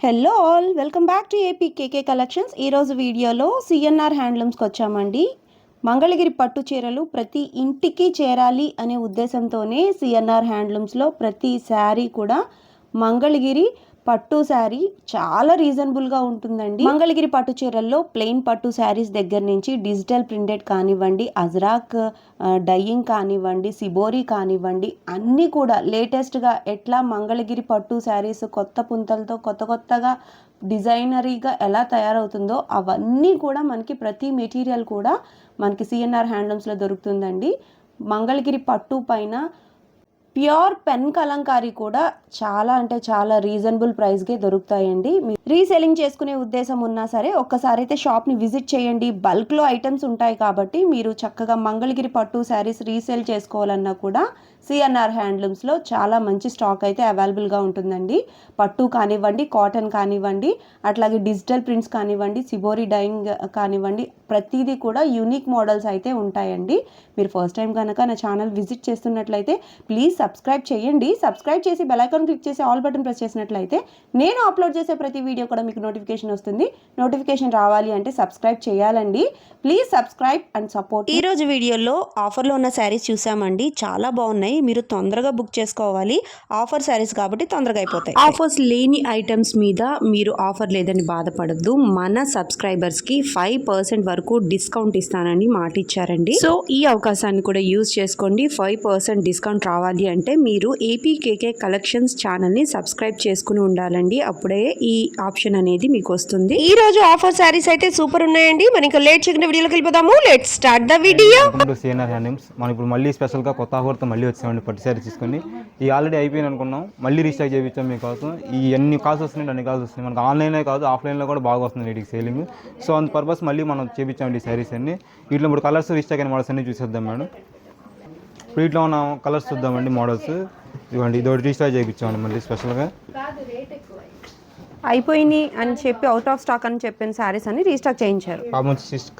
Hello all, welcome back to AP KK collections. ఈరోజు వీడియోలో CNR హ్యాండ్లూమ్స్కి వచ్చామండి. మంగళగిరి పట్టు చీరలు ప్రతి ఇంటికి చేరాలి అనే ఉద్దేశంతోనే సిఎన్ఆర్ హ్యాండ్లూమ్స్లో ప్రతి శారీ కూడా మంగళగిరి పట్టు శారీ చాలా రీజనబుల్గా ఉంటుందండి. మంగళగిరి పట్టు చీరల్లో ప్లెయిన్ పట్టు శారీస్ దగ్గర నుంచి డిజిటల్ ప్రింటెడ్ కానివ్వండి, అజ్రాక్ డైయింగ్ కానివ్వండి, సిబోరీ కానివ్వండి, అన్నీ కూడా లేటెస్ట్గా ఎట్లా మంగళగిరి పట్టు శారీస్ కొత్త పుంతలతో కొత్తగా డిజైనరీగా ఎలా తయారవుతుందో అవన్నీ కూడా మనకి ప్రతి మెటీరియల్ కూడా మనకి సిఎన్ఆర్ హ్యాండ్లూమ్స్లో దొరుకుతుందండి. మంగళగిరి పట్టు పైన ప్యూర్ పెన్ కలంకారీ కూడా చాలా అంటే చాలా రీజనబుల్ ప్రైస్కే దొరుకుతాయండి. రీసెల్లింగ్ చేసుకునే ఉద్దేశం ఉన్నా సరే ఒక్కసారి అయితే షాప్ని విజిట్ చేయండి. బల్క్లో ఐటమ్స్ ఉంటాయి కాబట్టి మీరు చక్కగా మంగళగిరి పట్టు శారీస్ రీసేల్ చేసుకోవాలన్నా కూడా సిఎన్ఆర్ హ్యాండ్లూమ్స్లో చాలా మంచి స్టాక్ అయితే అవైలబుల్గా ఉంటుందండి. పట్టు కానివ్వండి, కాటన్ కానివ్వండి, అట్లాగే డిజిటల్ ప్రింట్స్ కానివ్వండి, సిబోరీ డైయింగ్ కానివ్వండి, ప్రతిదీ కూడా యూనిక్ మోడల్స్ అయితే ఉంటాయండి. మీరు ఫస్ట్ టైం కనుక నా ఛానల్ విజిట్ చేస్తున్నట్లయితే ప్లీజ్ సబ్స్క్రైబ్ చేయండి. సబ్స్క్రైబ్ చేసి బెల్ ఐకాన్ క్లిక్ చేసి ఆల్ బటన్ ప్రెస్ చేసినట్లయితే నేను అప్లోడ్ చేసే ప్రతి వీడియో కూడా మీకు నోటిఫికేషన్ వస్తుంది. నోటిఫికేషన్ రావాలి అంటే సబ్స్క్రైబ్ చేయాలండి. Please subscribe and support. ఈ రోజు వీడియోలో ఆఫర్లో ఉన్న శారీస్ చూసామండి. చాలా బాగున్నాయి. మీరు తొందరగా బుక్ చేసుకోవాలి. ఆఫర్ శారీస్ కాబట్టి తొందరగా అయిపోతాయి. ఆఫర్స్ లేని ఐటమ్స్ మీద మీరు ఆఫర్ లేదని బాధపడద్దు. మన సబ్స్క్రైబర్స్కి 5% వరకు డిస్కౌంట్ ఇస్తానని మాట ఇచ్చారండి. సో ఈ అవకాశాన్ని కూడా యూజ్ చేసుకోండి. 5% డిస్కౌంట్ రావాలి అంటే మీరు ఏపీకేకే కలెక్షన్స్ ఛానల్ని సబ్స్క్రైబ్ చేసుకుని ఉండాలండి. అప్పుడే ఈ ఆప్షన్ అనేది మీకు వస్తుంది. ఈ రోజు ఆఫర్ శారీస్ అయితే సూపర్ ఉన్నాయండి. మనకి లేట్ చేయకుండా వీడియోలోకి వెళ్ళిపోదాము. Let's start the video. CNR handlooms మనం ఇప్పుడు మళ్ళీ స్పెషల్గా కొత్త ఆఫర్తో మళ్ళీ వచ్చామండి. పట్టు శారీ తీసుకొని ఈ ఆల్రెడీ అయిపోయింది అనుకున్నాం, మళ్ళీ రీస్టాక్ చేయించాం మీకోసం. ఈ ఎన్ని కాల్స్ వస్తున్నాయి అన్ని కాల్స్ వస్తున్నాయి. మనకు ఆన్లైన్లో కాదు ఆఫ్లైన్లో కూడా బాగా వస్తుంది వీటికి సేలింగ్. సో అంత పర్పస్ మళ్ళీ మనం చేయించామండి ఈ శారీస్ అన్ని. వీటిలో ఇప్పుడు కలర్స్ రీస్టాక్ అయిన మోడల్స్ అన్ని చూసేద్దాం మేడం. వీటిలో ఉన్న కలర్స్ చూద్దామండి మోడల్స్. ఇవ్వండి, ఇదొకటి రీస్టాక్ చేయించామండి మళ్ళీ స్పెషల్గా. అయిపోయినాయి అని చెప్పి అవుట్ ఆఫ్ స్టాక్ అని చెప్పిన శారీస్ అన్ని రీస్టాక్ చేయించారు.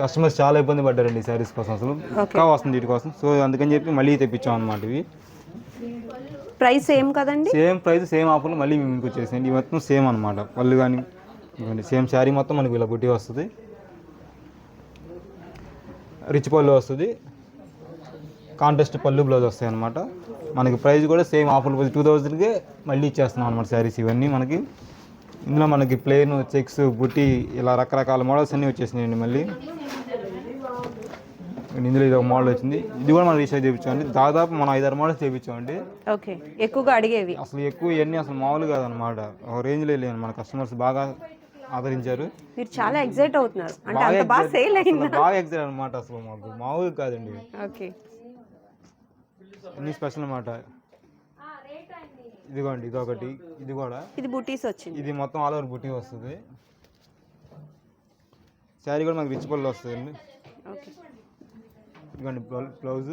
కస్టమర్స్ చాలా ఇబ్బంది పడ్డారండి ఈ శారీస్ కోసం, అసలు ఇంకా వస్తుంది వీటి కోసం. సో అందుకని చెప్పి మళ్ళీ తెప్పించాం అనమాట. ఇవి ప్రైస్ సేమ్ కదండి, సేమ్ ప్రైస్ సేమ్ ఆఫర్లు మళ్ళీ మీకు వచ్చేసేయండి. ఇవి మొత్తం సేమ్ అనమాట. పళ్ళు కానీ ఇవ్వండి, సేమ్ శారీ మొత్తం మనకి ఇలా బుట్టి వస్తుంది, రిచ్ పళ్ళు వస్తుంది, కాంట్రాస్ట్ పళ్ళు బ్లౌజ్ వస్తాయి అనమాట. మనకి ప్రైస్ కూడా సేమ్ ఆఫర్లు 2000కే మళ్ళీ ఇచ్చేస్తున్నాం అనమాట శారీస్ ఇవన్నీ మనకి. ఇందులో మనకి ప్లెయిన్, చెక్స్, బుట్టి ఇలా రకరకాల మోడల్స్ అన్నీ వచ్చేసినాయండి మళ్ళీ. ఇందులో ఇది ఒక మోడల్ వచ్చింది, ఇది కూడా మనం రీస్టాక్ చేయించామండి. దాదాపు మనం 5-6 మోడల్స్ చేయించామండి. ఓకే, ఎక్కువగా అడిగేవి అసలు ఎక్కువ ఇవన్నీ అసలు మామూలు కాదనమాట. ఒక రేంజ్లో వెళ్ళాను, మన కస్టమర్స్ బాగా ఆదరించారు. మీరు చాలా ఎక్సైట్ అవుతున్నారు అంటే అంత బాగా సేల్ అయింది. బాగా ఎక్సైట్ అనమాట, అసలు మాకు మామూలు కాదండి. ఓకే, అన్ని స్పెషల్ అనమాట. ఇదిగోండి, ఇదొకటి, ఇది కూడా ఇది బుటీస్ వచ్చింది. ఇది మొత్తం ఆల్ ఓవర్ బుటీ వస్తుంది. శారీ కూడా మనకి రిచ్ పళ్ళు వస్తుంది. ఓకే, ఇదిగోండి బ్లౌజ్,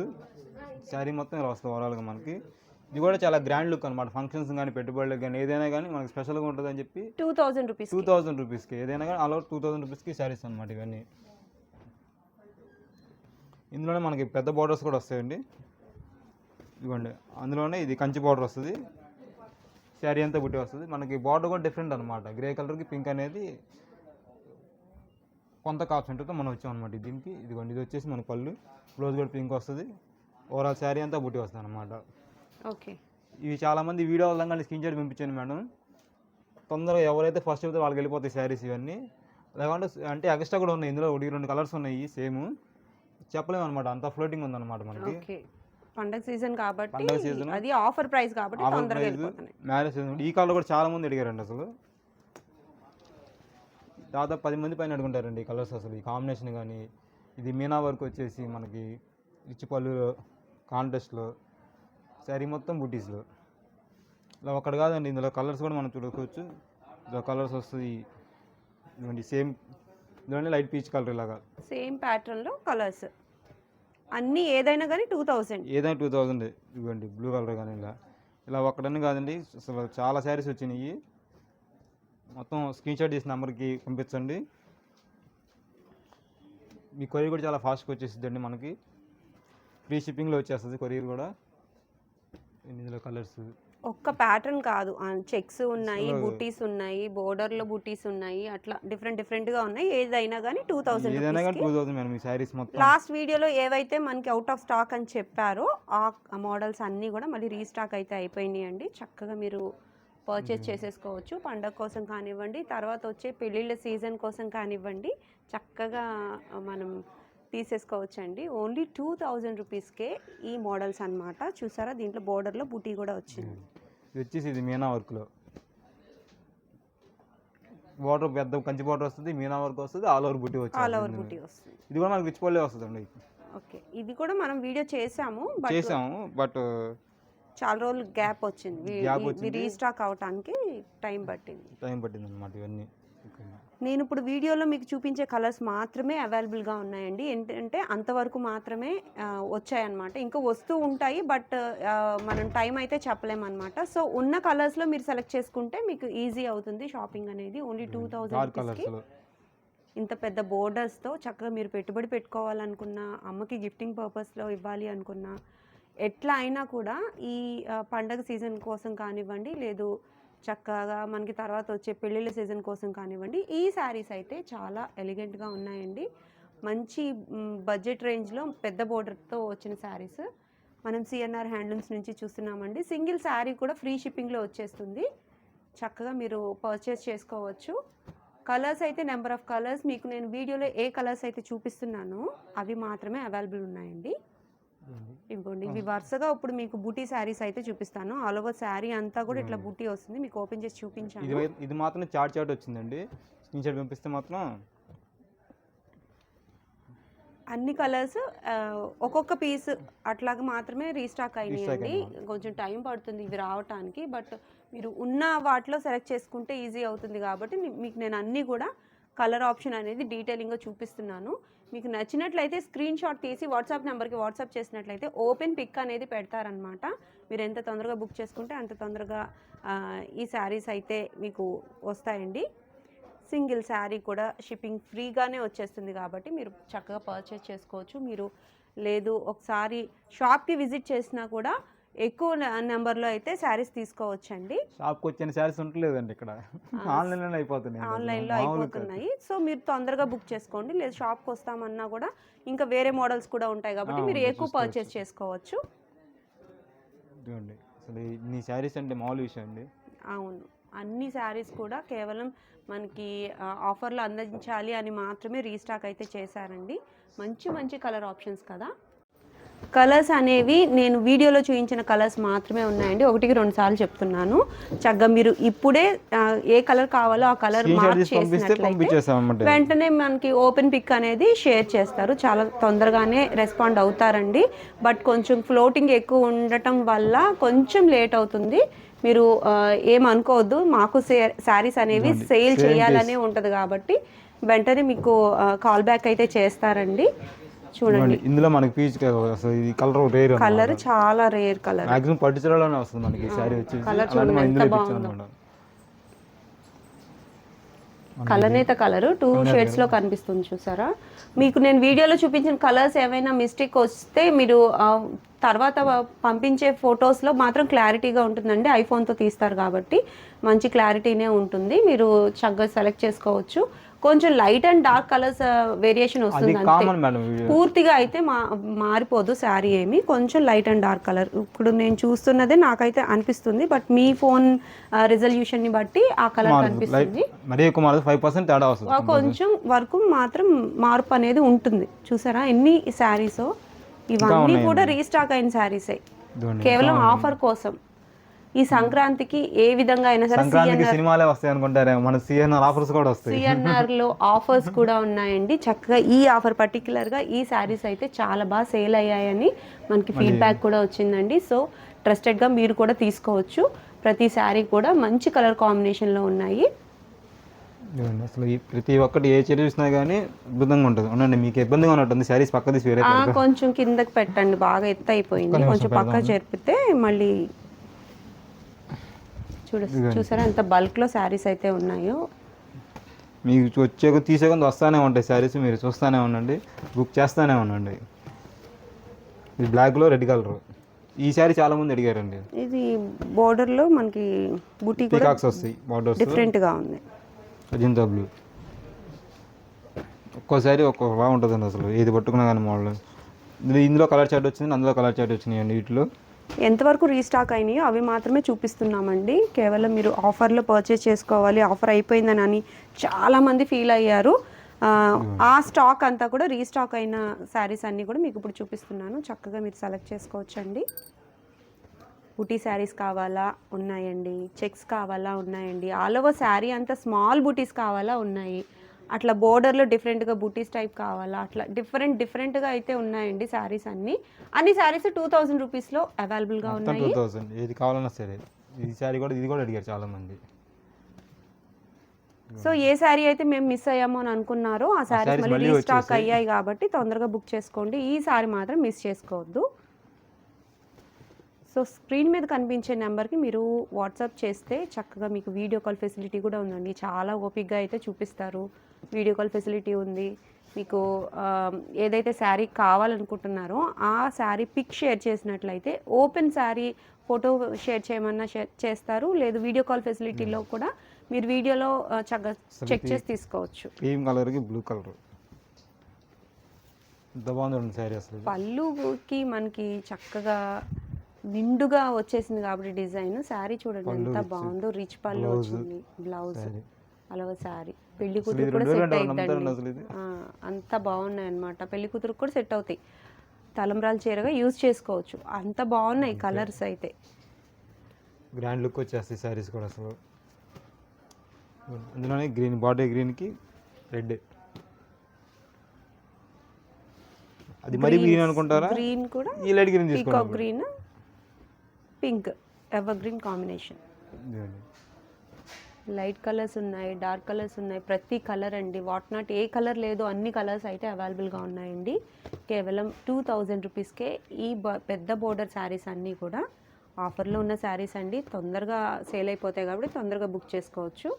శారీ మొత్తం ఇలా వస్తుంది ఓవరాల్గా మనకి. ఇది కూడా చాలా గ్రాండ్ లుక్ అనమాట. ఫంక్షన్స్ కానీ పెట్టుబడులకు కానీ ఏదైనా కానీ మనకి స్పెషల్గా ఉంటుంది అని చెప్పి 2000 రూపీస్కి ఏదైనా కానీ ఆల్ ఓవర్ 2000 రూపీస్కి శారీస్ అనమాట ఇవన్నీ. ఇందులోనే మనకి పెద్ద బార్డర్స్ కూడా వస్తాయండి. ఇదిగోండి, అందులోనే ఇది కంచి బార్డర్ వస్తుంది, శారీ అంతా బుట్టి వస్తుంది. మనకి బార్డర్ కూడా డిఫరెంట్ అనమాట. గ్రే కలర్కి పింక్ అనేది కొంత కాన్సెంట్తో మనం వచ్చాం అనమాట దీనికి. ఇదిగోండి, ఇది వచ్చేసి మన పళ్ళు, బ్లౌజ్ కూడా పింక్ వస్తుంది, ఓవరాల్ శారీ అంతా బుట్టి వస్తుంది అనమాట. ఓకే, ఇవి చాలామంది వీడియో వల్ల స్క్రీన్ షాట్ పంపించాను మేడం. తొందరగా ఎవరైతే ఫస్ట్ చెప్తే వాళ్ళకి వెళ్ళిపోతాయి శారీస్ ఇవన్నీ. లేకుంటే అంటే ఎక్స్ట్రా కూడా ఉన్నాయి. ఇందులో 1-2 కలర్స్ ఉన్నాయి సేమ్, చెప్పలేము అనమాట. అంత ఫ్లోటింగ్ ఉందన్నమాట మనకి. పండగ సీజన్ కాబట్టి, అది ఆఫర్ ప్రైస్ కాబట్టి తొందరగా వెళ్ళిపోతున్నాయి. మ్యారేజ్ సీజన్ ఈ కలర్ కూడా చాలా మంది అడిగారండి. అసలు దాదాపు 10 మంది పైన అడుగుంటారండి ఈ కలర్స్. అసలు ఈ కాంబినేషన్ కానీ, ఇది మీనా వర్క్ వచ్చేసి మనకి రిచ్ పళ్ళు కాంట్రాస్ట్లో, శారీ మొత్తం బుటీస్లో ఇలా ఒక్కటి కాదండి. ఇందులో కలర్స్ కూడా మనం చూడవచ్చు. ఇందులో కలర్స్ వస్తుంది సేమ్, ఇందులోనే లైట్ పీచ్ కలర్ ఇలాగా సేమ్ ప్యాటర్న్లో కలర్స్ అన్నీ. ఏదైనా కానీ 2000, ఏదైనా 2000. ఇవ్వండి, బ్లూ కలర్ కానీ ఇలా ఒక్కడని కాదండి, అసలు చాలా శారీస్ వచ్చినాయి. మొత్తం స్క్రీన్ షాట్ చేసిన నెంబర్కి పంపించండి. మీ కొరియర్ కూడా చాలా ఫాస్ట్గా వచ్చేస్తుందండి మనకి. ఫ్రీ షిప్పింగ్లో వచ్చేస్తుంది కొరియర్ కూడా. ఇందులో కలర్స్ ఒక్క ప్యాటర్న్ కాదు, చెక్స్ ఉన్నాయి, బుటీస్ ఉన్నాయి, బోర్డర్లో బుటీస్ ఉన్నాయి, అట్లా డిఫరెంట్గా ఉన్నాయి. ఏదైనా కానీ 2000 ఏదైనా కానీ రూపీస్కి. 2000 మేడం ఈ శారీస్ మొత్తం. లాస్ట్ వీడియోలో ఏవైతే మనకి అవుట్ ఆఫ్ స్టాక్ అని చెప్పారో ఆ మోడల్స్ అన్నీ కూడా మళ్ళీ రీస్టాక్ అయితే అయిపోయినాయి అండి. చక్కగా మీరు పర్చేస్ చేసేసుకోవచ్చు. పండగ కోసం కానివ్వండి, తర్వాత వచ్చే పెళ్ళిళ్ళ సీజన్ కోసం కానివ్వండి, చక్కగా మనం తీసేసుకోవచ్చు అండి. ఓన్లీ 2000 రూపీస్కే ఈ మోడల్స్ అన్నమాట. చూసారా, దీంట్లో బోర్డర్లో బుటీ కూడా వచ్చింది. ఇది వచ్చేసి ఇది మీనా వర్క్లో బార్డర్ పెద్ద కంచి బార్డర్ వస్తుంది, మీనా వర్క్ వస్తుంది, ఆల్ ఓవర్ బుటీ వచ్చింది. ఆల్ ఓవర్ బుటీ వస్తుంది. ఇది కూడా మనకి రిచ్ పల్లె వస్తుందండి. ఓకే, ఇది కూడా మనం వీడియో చేసాము బట్ చాలా రోజులు గ్యాప్ వచ్చింది. రీస్టాక్ అవటానికి టైం పట్టింది అన్నమాట. ఇవన్నీ నేను ఇప్పుడు వీడియోలో మీకు చూపించే కలర్స్ మాత్రమే అవైలబుల్గా ఉన్నాయండి. ఏంటంటే అంతవరకు మాత్రమే వచ్చాయన్నమాట. ఇంకా వస్తూ ఉంటాయి, బట్ మనం టైం అయితే చెప్పలేమన్నమాట. సో ఉన్న కలర్స్లో మీరు సెలెక్ట్ చేసుకుంటే మీకు ఈజీ అవుతుంది షాపింగ్ అనేది. ఓన్లీ 2000 రూపీస్కి ఇంత పెద్ద బోర్డర్స్తో చక్కగా మీరు పెట్టుబడి పెట్టుకోవాలనుకున్నా, అమ్మకి గిఫ్టింగ్ పర్పస్లో ఇవ్వాలి అనుకున్నా, ఎట్లా అయినా కూడా ఈ పండగ సీజన్ కోసం కానివ్వండి, లేదు చక్కగా మనకి తర్వాత వచ్చే పెళ్ళిళ్ళ సీజన్ కోసం కానివ్వండి, ఈ శారీస్ అయితే చాలా ఎలిగెంట్గా ఉన్నాయండి. మంచి బడ్జెట్ రేంజ్లో పెద్ద బోర్డర్తో వచ్చిన శారీస్ మనం సిఎన్ఆర్ హ్యాండ్లూమ్స్ నుంచి చూస్తున్నామండి. సింగిల్ శారీ కూడా ఫ్రీ షిప్పింగ్లో వచ్చేస్తుంది. చక్కగా మీరు పర్చేస్ చేసుకోవచ్చు. కలర్స్ అయితే నెంబర్ ఆఫ్ కలర్స్ మీకు నేను వీడియోలో ఏ కలర్స్ అయితే చూపిస్తున్నానో అవి మాత్రమే అవైలబుల్ ఉన్నాయండి. ఇవ్వండి, ఇవి వరుసగా ఇప్పుడు మీకు బూటీ శారీస్ అయితే చూపిస్తాను. ఆల్ ఓవర్ శారీ అంతా కూడా ఇట్లా బూటీ వస్తుంది. మీకు ఓపెన్ చేసి చూపించాను. ఇది మాత్రం చాట్ వచ్చిందండి. స్క్రీన్ షాట్ పంపిస్తే మాత్రం అన్ని కలర్స్ ఒక్కొక్క పీస్ అట్లాగా మాత్రమే రీస్టాక్ అయినాయండి. కొంచెం టైం పడుతుంది ఇవి రావటానికి, బట్ మీరు ఉన్న వాటిలో సెలెక్ట్ చేసుకుంటే ఈజీ అవుతుంది. కాబట్టి మీకు నేను అన్నీ కూడా కలర్ ఆప్షన్ అనేది డీటెయిలింగ్గా చూపిస్తున్నాను. మీకు నచ్చినట్లయితే స్క్రీన్ షాట్ తీసి వాట్సాప్ నెంబర్కి వాట్సాప్ చేసినట్లయితే ఓపెన్ పిక్ అనేది పెడతారనమాట. మీరు ఎంత తొందరగా బుక్ చేసుకుంటే అంత తొందరగా ఈ శారీస్ అయితే మీకు వస్తాయండి. సింగిల్ శారీ కూడా షిప్పింగ్ ఫ్రీగానే వచ్చేస్తుంది కాబట్టి మీరు చక్కగా పర్చేస్ చేసుకోవచ్చు. మీరు లేదు ఒకసారి షాప్కి విజిట్ చేసినా కూడా ఎక్కువ నెంబర్లో అయితే శారీస్ తీసుకోవచ్చండి. షాప్కి వచ్చిన శారీస్ ఉంటలేదండి, ఇక్కడ ఆన్లైన్లో అయిపోతున్నాయి. సో మీరు తొందరగా బుక్ చేసుకోండి. లేదు షాప్కి వస్తామన్నా కూడా ఇంకా వేరే మోడల్స్ కూడా ఉంటాయి కాబట్టి మీరు ఎక్కువ పర్చేస్ చేసుకోవచ్చు. అసలు ఇన్ని శారీస్ అంటే మామూలు విషయం అండి. అవును, అన్ని శారీస్ కూడా కేవలం మనకి ఆఫర్లో అందించాలి అని మాత్రమే రీస్టాక్ అయితే చేశారండి. మంచి మంచి కలర్ ఆప్షన్స్ కదా. కలర్స్ అనేవి నేను వీడియోలో చూపించిన కలర్స్ మాత్రమే ఉన్నాయండి. 1-2 సార్లు చెప్తున్నాను. చక్కగా మీరు ఇప్పుడే ఏ కలర్ కావాలో ఆ కలర్ మార్క్ చేసినట్లయితే వెంటనే మనకి ఓపెన్ పిక్ అనేది షేర్ చేస్తారు. చాలా తొందరగానే రెస్పాండ్ అవుతారండి. బట్ కొంచెం ఫ్లోటింగ్ ఎక్కువ ఉండటం వల్ల కొంచెం లేట్ అవుతుంది. మీరు ఏమనుకోవద్దు, మాకు శారీస్ అనేవి సేల్ చేయాలనే ఉంటుంది కాబట్టి వెంటనే మీకు కాల్ బ్యాక్ అయితే చేస్తారండి. చూడండి, ఇందులో మనకి పీచ్ కలర్ చాలా రేర్ కలర్. మాక్సిమం పట్టు చీరలోనే వస్తుంది మనకి సారీ వచ్చేసి. కలర్ చూడండి ఎంత బాగుందో. కలనేత కలర్ 2 షేడ్స్ లో కనిపిస్తుంది చూసారా. మీకు నేను వీడియోలో చూపించిన కలర్స్ ఏమైనా మిస్టేక్ వస్తే మీరు తర్వాత పంపించే ఫొటోస్లో మాత్రం క్లారిటీగా ఉంటుందండి. ఐఫోన్తో తీస్తారు కాబట్టి మంచి క్లారిటీనే ఉంటుంది. మీరు చక్కగా సెలెక్ట్ చేసుకోవచ్చు. కొంచెం light and dark colours variation వస్తుంది అంతే, పూర్తిగా అయితే మారిపోదు శారీ ఏమి. కొంచెం లైట్ అండ్ డార్క్ కలర్ ఇప్పుడు నేను చూస్తున్నదే నాకైతే అనిపిస్తుంది. బట్ మీ ఫోన్ రిజల్యూషన్ని బట్టి ఆ కలర్ కనిపిస్తుంది. కొంచెం వరకు మాత్రం మార్పు అనేది ఉంటుంది. చూసారా ఎన్ని శారీసో, ఇవన్నీ కూడా రీస్టాక్ అయిన శారీసే కేవలం ఆఫర్ కోసం. ఈ సంక్రాంతికి ఏ విధంగా అయినా సరే సిఎన్ఆర్ లో ఆఫర్స్ కూడా ఉన్నాయండి. చక్కగా ఈ ఆఫర్ పర్టికులర్ గా ఈ శారీస్ అయితే చాలా బాగా సేల్ అయ్యాయని మనకి ఫీడ్బ్యాక్ కూడా వచ్చిందండి. సో ట్రస్టెడ్ గా మీరు కూడా తీసుకోవచ్చు. ప్రతి శారీ కూడా మంచి కలర్ కాంబినేషన్ లో ఉన్నాయి. అసలు ప్రతి ఒక్కటి ఏ చీర చూసినా కానీ అద్భుతంగా ఉంటుంది. అవునండి, మీకు ఇబ్బందిగా ఉన్నట్టుంది శారీస్ పక్క తీసి వేరే కొంచెం కిందకి పెట్టండి, బాగా ఎత్తు అయిపోయింది. కొంచెం పక్క జరిపితే మళ్ళీ చూసారా ఎంత బల్క్ లో శారీస్ అయితే ఉన్నాయో. మీకు వచ్చే తీసే కొంత వస్తానే ఉంటాయి శారీస్, మీరు చూస్తూనే ఉండండి, బుక్ చేస్తూనే ఉండండి. ఇది బ్లాక్లో రెడ్ కలర్ ఈ శారీ చాలా మంది అడిగారండి. ఇది బోర్డర్లో మనకి బుటీ కూడా పీకాక్స్ వస్తాయి బార్డర్స్, డిఫరెంట్గా ఉంది. అజింతా బ్లూ. ఒక్కోసారి ఒక్కొక్క బాగుంటుందండి అసలు, ఏది పట్టుకున్నా కానీ మోడల్. ఇందులో కలర్ చార్ట్ వచ్చింది, అందులో కలర్ చార్ట్ వచ్చినాయండి. వీటిలో ఎంతవరకు రీస్టాక్ అయినాయో అవి మాత్రమే చూపిస్తున్నామండి. కేవలం మీరు ఆఫర్లో పర్చేస్ చేసుకోవాలి, ఆఫర్ అయిపోయిందని అని చాలామంది ఫీల్ అయ్యారు. ఆ స్టాక్ అంతా కూడా రీస్టాక్ అయిన శారీస్ అన్నీ కూడా మీకు ఇప్పుడు చూపిస్తున్నాను. చక్కగా మీరు సెలెక్ట్ చేసుకోవచ్చండి. బుటీ శారీస్ కావాలా ఉన్నాయండి, చెక్స్ కావాలా ఉన్నాయండి, ఆల్ ఓవర్ శారీ అంతా స్మాల్ బుటీస్ కావాలా ఉన్నాయి, అట్లా బోర్డర్లో డిఫరెంట్గా బుటీస్ టైప్ కావాలా, అట్లా డిఫరెంట్గా అయితే ఉన్నాయండి శారీస్ అన్ని శారీస్ 2000 రూపీస్లో అవైలబుల్గా ఉన్నాయి. 2000 ఏది కావాలన్నా సరే. ఈ శారీ కూడా, ఇది కూడా అడిగారు చాలామంది. సో ఏ శారీ అయితే మేము మిస్ అయ్యామో అని అనుకున్నారో ఆ శారీస్ మళ్ళీ రీస్టాక్ అయ్యాయి కాబట్టి తొందరగా బుక్ చేసుకోండి. ఈ శారీ మాత్రం మిస్ చేసుకోవద్దు. సో స్క్రీన్ మీద కనిపించే నెంబర్కి మీరు వాట్సాప్ చేస్తే చక్కగా మీకు వీడియో కాల్ ఫెసిలిటీ కూడా ఉందండి. చాలా ఓపిక్గా అయితే చూపిస్తారు. వీడియో కాల్ ఫెసిలిటీ ఉంది. మీకు ఏదైతే శారీ కావాలనుకుంటున్నారో ఆ శారీ పిక్ షేర్ చేసినట్లయితే ఓపెన్ శారీ ఫోటో షేర్ చేయమన్నా చేస్తారు. లేదు వీడియో కాల్ ఫెసిలిటీలో కూడా మీరు వీడియోలో చక్కగా చెక్ చేసి తీసుకోవచ్చు. క్రీమ్ కలర్కి బ్లూ కలర్ ఎంత బాగుంది శారీ అసలు. పళ్ళుకి మనకి చక్కగా నిండుగా వచ్చేసింది కాబట్టి డిజైన్. శారీ చూడండి ఎంత బాగుందో, రిచ్ పళ్ళు వచ్చింది. బ్లౌజ్ అలవ శారీ పెళ్లి కూతురు కూడా సెట్ అవుతుందండి. అంత బాగున్నాయి అన్నమాట. పెళ్లి కూతురు కూడా సెట్ అవుతాయి. తలంబ్రాల చీరగా యూజ్ చేసుకోవచ్చు. అంత బాగున్నాయి కలర్స్ అయితే. గ్రాండ్ లుక్ వచ్చేస్తాయి శారీస్ కూడా అసలు. అందులోనే గ్రీన్, బాడీ గ్రీన్కి రెడ్. అది మరీ గ్రీన్ అనుకుంటారా? గ్రీన్ కూడా ఈ లైట్ గ్రీన్ పీకాక్ తీసుకోండి. Green, pink, ever green combination. Light colours ఉన్నాయి, డార్క్ కలర్స్ ఉన్నాయి, ప్రతి కలర్ అండి. వాట్ నాట్ ఏ కలర్ లేదు, అన్ని కలర్స్ అయితే అవైలబుల్గా ఉన్నాయండి. కేవలం 2000 రూపీస్కే ఈ పెద్ద బోర్డర్ శారీస్ అన్నీ కూడా ఆఫర్లో ఉన్న శారీస్ అండి. తొందరగా సేల్ అయిపోతాయి కాబట్టి తొందరగా బుక్ చేసుకోవచ్చు.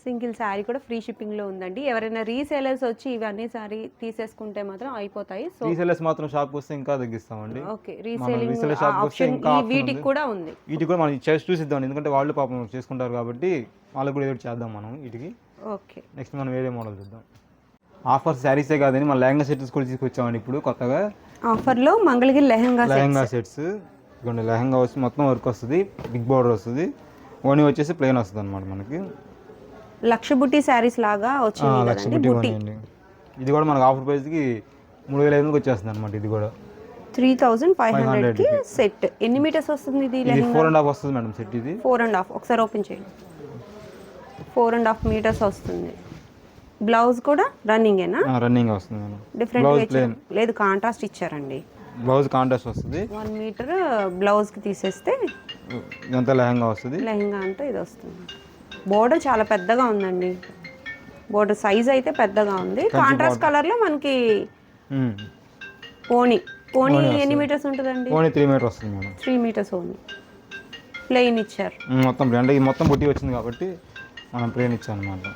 సింగిల్ శారీ కూడా ఫ్రీ షిప్పింగ్లో ఉందండి. ఎవరైనా రీసేలర్స్ వచ్చి ఇవన్నీ శారీ తీసేసుకుంటే మాత్రం అయిపోతాయి. సో రీసేలర్స్ మాత్రం షాప్కి వస్తే ఇంకా తగ్గిస్తామండి. ఓకే, రీసేలింగ్ ఆప్షన్ వీటికి కూడా ఉంది. వీటికి కూడా మనం చూసిద్దాం, ఎందుకంటే వాళ్ళు పాపం చేసుకుంటారు కాబట్టి వాళ్ళకి కూడా ఏదో చేద్దాం మనం వీటికి. ఓకే, నెక్స్ట్ మనం వేరే మోడల్ చూద్దాం. ఆఫర్ శారీసే కాదని మన లెహంగా సెట్స్ కూడా తీసుకొచ్చామండి ఇప్పుడు కొత్తగా. ఆఫర్లో మంగళగిరి లెహంగా సెట్స్. ఇదిగోండి, లెహంగా వచ్చి మొత్తం వర్క్ వస్తుంది, బిగ్ బార్డర్ వస్తుంది, ఓని వచ్చేసి ప్లెయిన్ వస్తుంది అనమాట మనకి. లక్ష బుట్టి శారీస్ లాగా వచ్చింది కదండి బుట్టి. ఇది కూడా మనకు ఆఫర్ ప్రైస్కి 3500కి వచ్చేస్తుంది అనమాట. ఇది కూడా 3500కి సెట్. ఎన్ని మీటర్స్ వస్తుంది ఇది? 4.5 వస్తుంది మేడం సెట్. ఇది 4.5. ఒకసారి ఓపెన్ చేయండి. 4.5 మీటర్స్ వస్తుంది. బ్లౌజ్ కూడా రన్నింగేనా? రన్నింగ్ వస్తుంది మేడం. డిఫరెంట్ లేదు, కాంట్రాస్ట్ ఇచ్చారండి. బ్లౌజ్ కాంట్రాస్ట్ వస్తుంది. 1 మీటర్ బ్లౌజ్కి తీసేస్తే ఇదంతా లెహంగా వస్తుంది. లెహంగా అంటే ఇది వస్తుంది. బోర్డర్ చాలా పెద్దగా ఉందండి. బోర్డర్ సైజ్ అయితే పెద్దగా ఉంది. కాంట్రాస్ట్ కలర్లో మనకి ఓని ఎన్ని మీటర్స్ ఉంటుందండి? ఓని 3 మీటర్ వస్తుంది మేడం. 3 మీటర్స్ ఓని. ప్లెయిన్ ఇచ్చారు మొత్తం. అంటే ఇది మొత్తం బుట్టి వచ్చింది కాబట్టి మనం ప్లెయిన్ ఇచ్చాం అనమాట.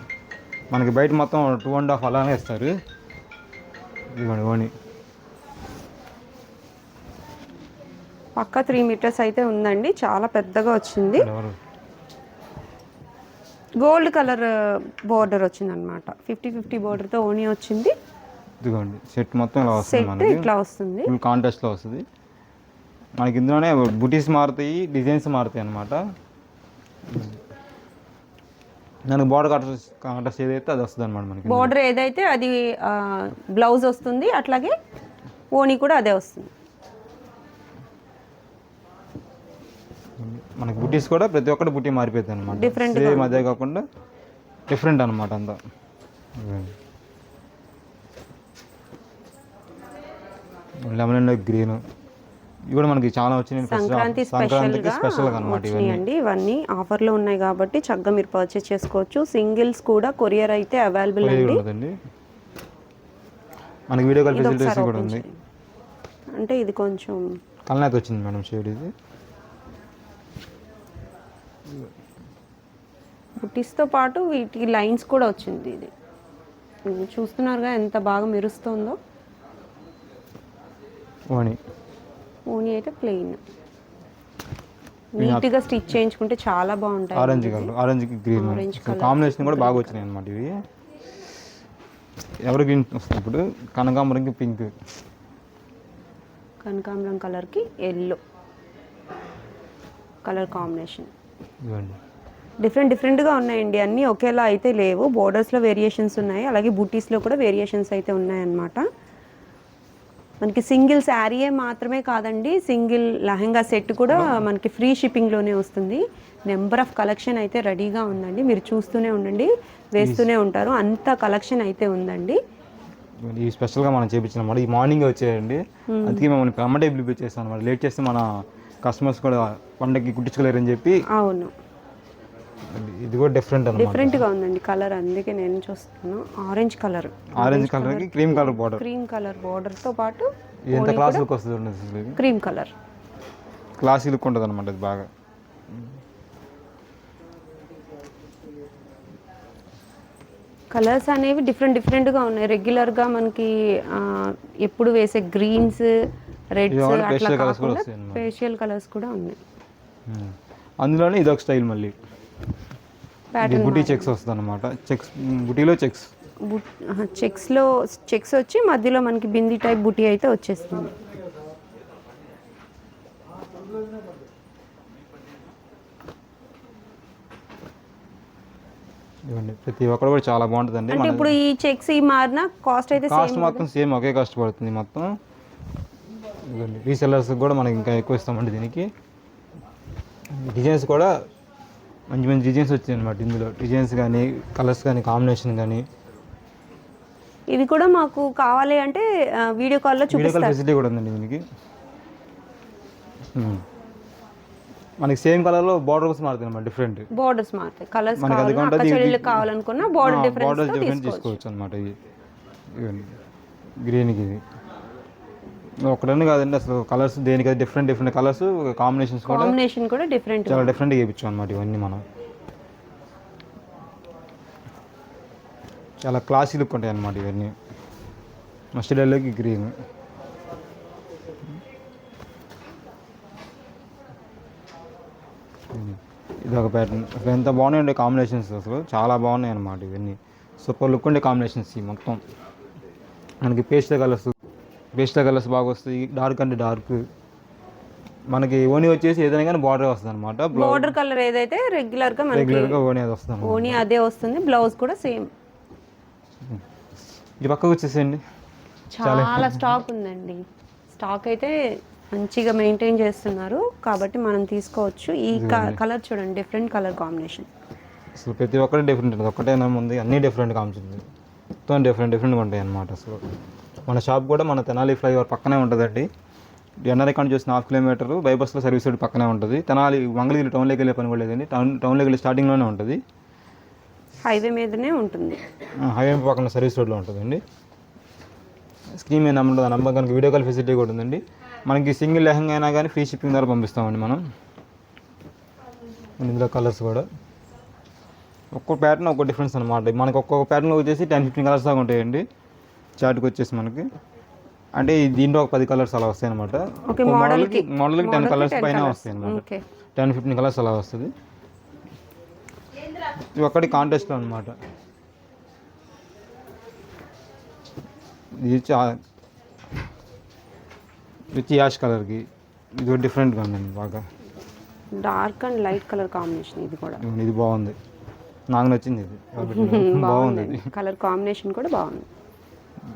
మనకి బయట మొత్తం 2.5 అలానే ఇస్తారు. ఇదిగోండి ఓని. పక్క 3 మీటర్స్ అయితే ఉందండి. చాలా పెద్దగా వచ్చింది. గోల్డ్ కలర్ బోర్డర్ వచ్చింది అనమాట. 50-50 బోర్డర్తో ఓని వచ్చింది. ఇదిగోండి సెట్ మొత్తం ఇలా వస్తుంది. సెట్ ఇట్లా వస్తుంది, ఫుల్ కాంట్రాస్ట్లో వస్తుంది మనకి. ఇందులోనే బుటీస్ మారుతాయి, డిజైన్స్ మారుతాయి అనమాట. దానికి బోర్డర్ కాంట్రాస్ట్ ఏదైతే అది వస్తుంది అనమాట మనకి. బోర్డర్ ఏదైతే అది బ్లౌజ్ వస్తుంది, అట్లాగే ఓని కూడా అదే వస్తుంది. మనకి బుటీస్ కూడా ప్రతి ఒక్కటి బుటీ మారిపోతుంది అనమాట. డిఫరెంట్ సేమ్ అదే కాకుండా డిఫరెంట్ అనమాట అంతా. లెమన్ అండ్ గ్రీన్ ఇవి కూడా మనకి చాలా వచ్చినాయి. సంక్రాంతికి స్పెషల్ అనమాట ఇవన్నీ ఆఫర్లో ఉన్నాయి కాబట్టి చక్కగా మీరు పర్చేస్ చేసుకోవచ్చు. సింగిల్స్ కూడా కొరియర్ అయితే అవైలబుల్ అండి. మనకి వీడియో కాల్ ఫెసిలిటీస్ కూడా ఉంది. అంటే ఇది కొంచెం కల్నాథ్ వచ్చింది మేడం షేడ్. ఇది బుటీస్తో పాటు వీటికి లైన్స్ కూడా వచ్చింది. ఇది చూస్తున్నారుగా ఎంత బాగా మెరుస్తుందో. ఓని ఓని అయితే ప్లెయిన్, నీట్గా స్టిచ్ చేయించుకుంటే చాలా బాగుంటాయి. Orange colour, orange green combination కూడా బాగా వచ్చినాయి అనమాట ఇవి. ఎవరు గ్రీన్ వస్తుంది ఇప్పుడు, కనకాంబరంకి పింక్, కనకాంబరం కలర్కి ఎల్లో కలర్ కాంబినేషన్. ఇవ్వండి. డిఫరెంట్గా ఉన్నాయండి, అన్నీ ఒకేలా అయితే లేవు. బోర్డర్స్లో వేరియేషన్స్ ఉన్నాయి, అలాగే బూటీస్లో కూడా వేరియేషన్స్ అయితే ఉన్నాయన్నమాట. మనకి సింగిల్ శారీయే మాత్రమే కాదండి, సింగిల్ లెహంగా సెట్ కూడా మనకి ఫ్రీ షిప్పింగ్లోనే వస్తుంది. నెంబర్ ఆఫ్ కలెక్షన్ అయితే రెడీగా ఉందండి, మీరు చూస్తూనే ఉండండి, వేస్తూనే ఉంటారు, అంత కలెక్షన్ అయితే ఉందండి. ఈ స్పెషల్గా మనం చేయించినమాట, ఈ మార్నింగ్ వచ్చేయండి, అందుకే మమ్మల్ని అమ్మటే పిలిపి చేస్తాం అనమాట. లేట్ చేస్తే మన కస్టమర్స్ కూడా పండగకి కుట్టించుకోలేరని చెప్పి. అవును, ఇది కూడా డిఫరెంట్గా ఉందండి కలర్, అందుకే నేను చూస్తున్నాను. ఆరెంజ్ కలర్కి cream colour border, cream colour బార్డర్తో పాటు ఎంత క్లాస్ లుక్ వస్తుంది, క్రీమ్ కలర్ క్లాసీ లుక్ ఉంటుంది అనమాట. ఇది బాగా కలర్స్ అనేవి డిఫరెంట్గా ఉన్నాయి. రెగ్యులర్గా మనకి ఎప్పుడు వేసే గ్రీన్స్, రెడ్స్ అట్లా కాకుండా ఫేషియల్ కలర్స్ కూడా ఉన్నాయి. అందులోనే ఇదొక స్టైల్, మళ్ళీ బుటీ చెక్స్ వస్తుంది అనమాట. బుటీలో చెక్స్ వచ్చి మధ్యలో మనకి బింది టైప్ బుటీ అయితే వచ్చేస్తుంది. ప్రతి ఒక్కరు కూడా చాలా బాగుంటుందండి. అంటే ఇప్పుడు ఈ చెక్స్ ఈ మారిన కాస్ట్ అయితే కాస్ట్ మొత్తం సేమ్ ఒకే కాస్ట్ పడుతుంది మొత్తం. రీసెల్లర్స్ కూడా మనకి ఇంకా ఎక్కువ ఇస్తామండి. దీనికి డిజైన్స్ కూడా మంచి మంచి డిజైన్స్ వచ్చాయి అనమాట. ఇందులో డిజైన్స్ కానీ, కలర్స్ కానీ, కాంబినేషన్ కానీ. ఇది కూడా మాకు కావాలి అంటే వీడియో కాల్లో చూపిస్తారు. ఫెసిలిటీ కూడా ఉందండి దీనికి. మనకి సేమ్ కలర్లో బార్డర్స్ మారుతాయి అన్నమాట, డిఫరెంట్ బార్డర్స్ మారుతాయి. కలర్స్ కావాలనుకున్నా బార్డర్ డిఫరెన్స్ తీసుకోవచ్చు అనమాట. ఇది గ్రీన్కి ఇది ఒకటని కాదండి, అసలు కలర్స్ దేనికి డిఫరెంట్ కలర్స్, కాంబినేషన్ కూడా డిఫరెంట్, చాలా డిఫరెంట్గా వేయించాం అనమాట. ఇవన్నీ మనం చాలా క్లాసీ లుక్ ఉంటాయి అన్నమాట. ఇవన్నీ మస్టర్డ్ ఎల్లోకి గ్రీన్. ఇది ఒక ప్యాటర్న్. అసలు ఎంత బాగున్నాయండి కాంబినేషన్స్, అసలు చాలా బాగున్నాయి అన్నమాట. ఇవన్నీ సూపర్ లుక్ ఉండే కాంబినేషన్స్. ఈ మొత్తం మనకి పేస్టల్ కలర్స్ బాగా వస్తాయి. డార్క్ అంటే డార్క్. మనకి ఓనీ వచ్చేసి ఏదైనా కానీ బార్డర్ వస్తుంది అనమాట. బార్డర్ కలర్ ఏదైతే రెగ్యులర్గా ఓనీ అది వస్తుంది, ఓనీ అదే వస్తుంది. బ్లౌజ్ కూడా సేమ్. ఇది పక్కకు వచ్చేసేయండి. చాలా స్టాక్ ఉందండి, స్టాక్ అయితే మంచిగా మెయింటైన్ చేస్తున్నారు కాబట్టి మనం తీసుకోవచ్చు. ఈ కలర్ చూడండి, డిఫరెంట్ కలర్ కాంబినేషన్. అసలు ప్రతి ఒక్కటి డిఫరెంట్ ఉంటుంది, ఒక్కటేనా ఉంది, అన్నీ డిఫరెంట్ కాంబినేషన్, మొత్తం డిఫరెంట్గా ఉంటాయి అన్నమాట. అసలు మన షాప్ కూడా మన తెనాలి ఫ్లైఓవర్ పక్కనే ఉంటుందండి. ఎన్ఆర్ఐ చూసిన 1/2 కిలోమీటర్ బైబస్లో సర్వీస్ రోడ్ పక్కనే ఉంటుంది. తెనాలి మంగళగిరి టౌన్లోకి వెళ్ళే పని కూడా లేదండి. టౌన్లోకి వెళ్ళి స్టార్టింగ్లోనే ఉంటుంది, హైవే మీదనే ఉంటుంది. హైవే పక్కన సర్వీస్ రోడ్లో ఉంటుందండి. స్క్రీన్ మీద నెంబర్, నెంబర్ కనుక వీడియో కాల్ ఫెసిలిటీ కూడా ఉందండి. మనకి సింగిల్ లెహంగా అయినా కానీ ఫ్రీ షిప్పింగ్ ద్వారా పంపిస్తామండి మనం. ఇందులో కలర్స్ కూడా ఒక్కొక్క ప్యాటర్న్ ఒక్కొక్క డిఫరెన్స్ అనమాట. మనకి ఒక్కొక్క ప్యాటర్న్లో వచ్చేసి 10-15 కలర్స్ దాకా ఉంటాయండి. చార్ట్కి వచ్చేసి మనకి అంటే దీంట్లో ఒక 10 కలర్స్ అలా వస్తాయి అనమాట. మోడల్కి 10 కలర్స్ పైన వస్తాయి అనమాట. 10-15 కలర్స్ అలా వస్తుంది. ఇది ఒక్కటి కాంటెస్ట్లో అనమాట. ఇది వచ్చి యాష్ కలర్కి, ఇది డిఫరెంట్గా ఉందండి, బాగా dark and light colour combination. ఇది కూడా ఇది బాగుంది, నాకు నచ్చింది. ఇది బాగుంది, కలర్ కాంబినేషన్ కూడా బాగుంది.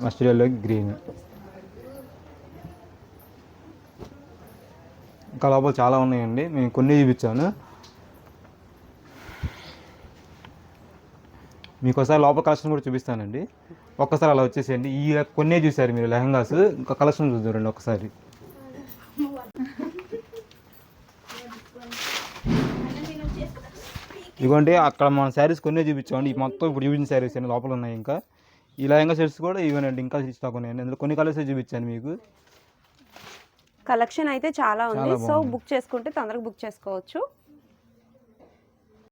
మస్టర్డ్ ఎల్లోకి గ్రీన్. ఇంకా లోపల చాలా ఉన్నాయండి, మేము కొన్ని చూపించాను మీకు. ఒకసారి లోపల కలెక్షన్ కూడా చూపిస్తానండి. ఒక్కసారి అలా వచ్చేసేయండి. ఈ కొన్నే చూసారు మీరు లెహంగాస్, ఇంకా కలెక్షన్ చూద్దారండి ఒకసారి. ఇదిగోండి అక్కడ మన శారీస్ కొన్నే చూపించామండి. ఈ మొత్తం ఇప్పుడు చూపించిన శారీస్ అండి లోపల ఉన్నాయి. ఇంకా ఈ లెహంగా సెట్స్ కూడా ఇవేనండి, ఇంకా స్టాక్ ఉన్నాయండి. అందులో కొన్ని కలర్స్ చూపించాను మీకు. కలెక్షన్ అయితే చాలా ఉంది, సో బుక్ చేసుకుంటే తొందరగా బుక్ చేసుకోవచ్చు.